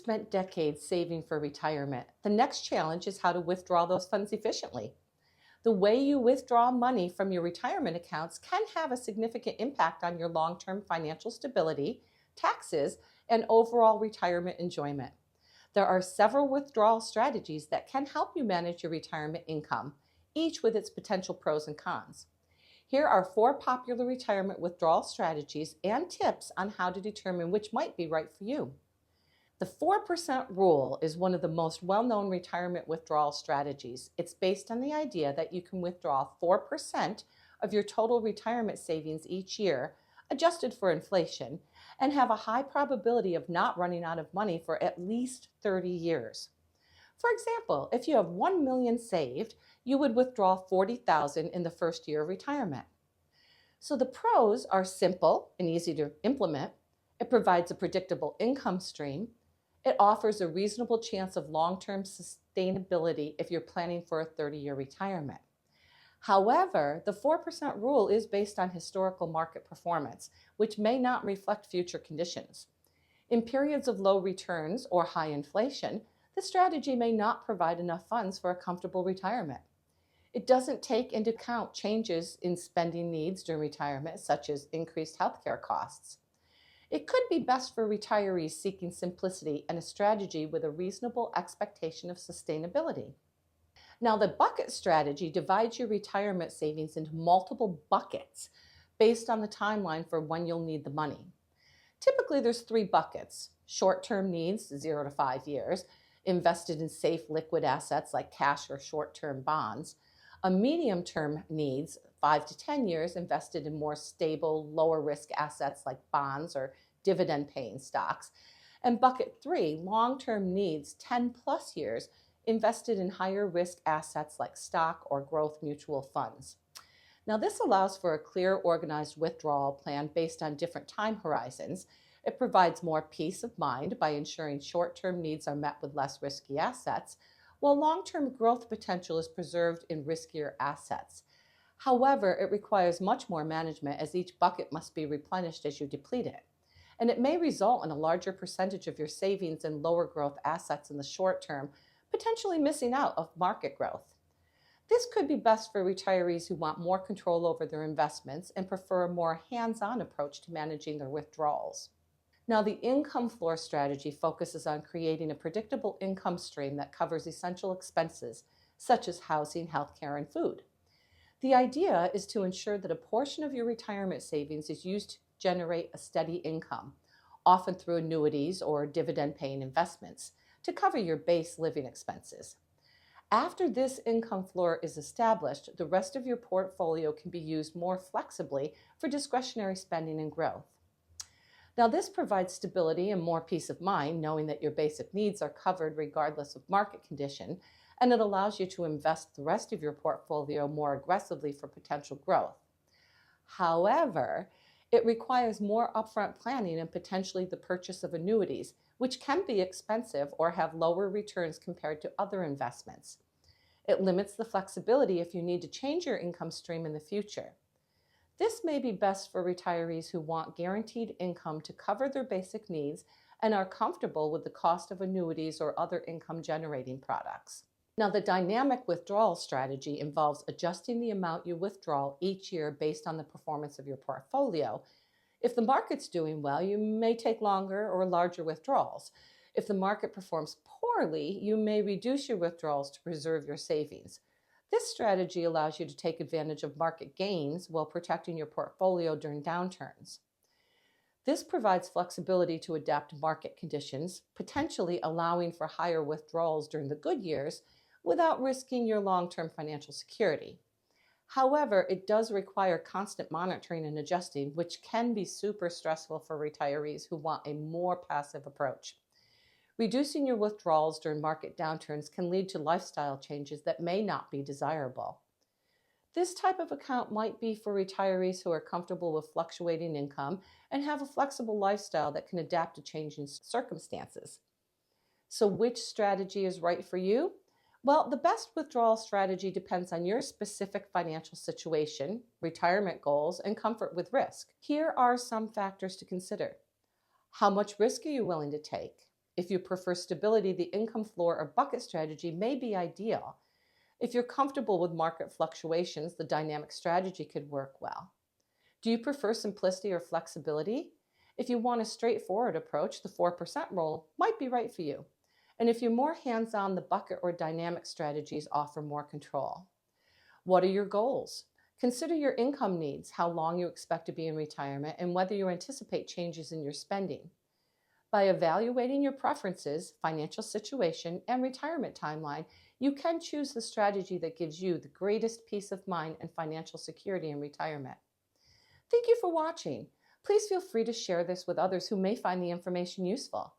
spent decades saving for retirement, the next challenge is how to withdraw those funds efficiently. The way you withdraw money from your retirement accounts can have a significant impact on your long-term financial stability, taxes, and overall retirement enjoyment. There are several withdrawal strategies that can help you manage your retirement income, each with its potential pros and cons. Here are 4 popular retirement withdrawal strategies and tips on how to determine which might be right for you. The 4% rule is one of the most well-known retirement withdrawal strategies. It's based on the idea that you can withdraw 4% of your total retirement savings each year, adjusted for inflation, and have a high probability of not running out of money for at least 30 years. For example, if you have $1 million saved, you would withdraw $40,000 in the first year of retirement. So the pros are simple and easy to implement. It provides a predictable income stream. It offers a reasonable chance of long-term sustainability if you're planning for a 30-year retirement. However, the 4% rule is based on historical market performance, which may not reflect future conditions. In periods of low returns or high inflation, the strategy may not provide enough funds for a comfortable retirement. It doesn't take into account changes in spending needs during retirement, such as increased healthcare costs. It could be best for retirees seeking simplicity and a strategy with a reasonable expectation of sustainability. Now, the bucket strategy divides your retirement savings into multiple buckets based on the timeline for when you'll need the money. Typically, there's 3 buckets: short-term needs, 0 to 5 years, invested in safe liquid assets like cash or short-term bonds; a medium-term needs, 5 to 10 years, invested in more stable, lower-risk assets like bonds or dividend-paying stocks; and bucket 3, long-term needs, 10 plus years, invested in higher risk assets like stock or growth mutual funds. Now, this allows for a clear, organized withdrawal plan based on different time horizons. It provides more peace of mind by ensuring short-term needs are met with less risky assets, while long-term growth potential is preserved in riskier assets. However, it requires much more management, as each bucket must be replenished as you deplete it. And it may result in a larger percentage of your savings in lower growth assets in the short term, potentially missing out on market growth. This could be best for retirees who want more control over their investments and prefer a more hands-on approach to managing their withdrawals. Now, the income floor strategy focuses on creating a predictable income stream that covers essential expenses such as housing, healthcare, and food. The idea is to ensure that a portion of your retirement savings is used to generate a steady income, often through annuities or dividend-paying investments, to cover your base living expenses. After this income floor is established, the rest of your portfolio can be used more flexibly for discretionary spending and growth. Now, this provides stability and more peace of mind, knowing that your basic needs are covered regardless of market condition, and it allows you to invest the rest of your portfolio more aggressively for potential growth. However, it requires more upfront planning and potentially the purchase of annuities, which can be expensive or have lower returns compared to other investments. It limits the flexibility if you need to change your income stream in the future. This may be best for retirees who want guaranteed income to cover their basic needs and are comfortable with the cost of annuities or other income-generating products. Now, the dynamic withdrawal strategy involves adjusting the amount you withdraw each year based on the performance of your portfolio. If the market's doing well, you may take longer or larger withdrawals. If the market performs poorly, you may reduce your withdrawals to preserve your savings. This strategy allows you to take advantage of market gains while protecting your portfolio during downturns. This provides flexibility to adapt to market conditions, potentially allowing for higher withdrawals during the good years without risking your long-term financial security. However, it does require constant monitoring and adjusting, which can be super stressful for retirees who want a more passive approach. Reducing your withdrawals during market downturns can lead to lifestyle changes that may not be desirable. This type of account might be for retirees who are comfortable with fluctuating income and have a flexible lifestyle that can adapt to changing circumstances. So which strategy is right for you? Well, the best withdrawal strategy depends on your specific financial situation, retirement goals, and comfort with risk. Here are some factors to consider. How much risk are you willing to take? If you prefer stability, the income floor or bucket strategy may be ideal. If you're comfortable with market fluctuations, the dynamic strategy could work well. Do you prefer simplicity or flexibility? If you want a straightforward approach, the 4% rule might be right for you. And if you're more hands-on, the bucket or dynamic strategies offer more control. What are your goals? Consider your income needs, how long you expect to be in retirement, and whether you anticipate changes in your spending. By evaluating your preferences, financial situation, and retirement timeline, you can choose the strategy that gives you the greatest peace of mind and financial security in retirement. Thank you for watching. Please feel free to share this with others who may find the information useful.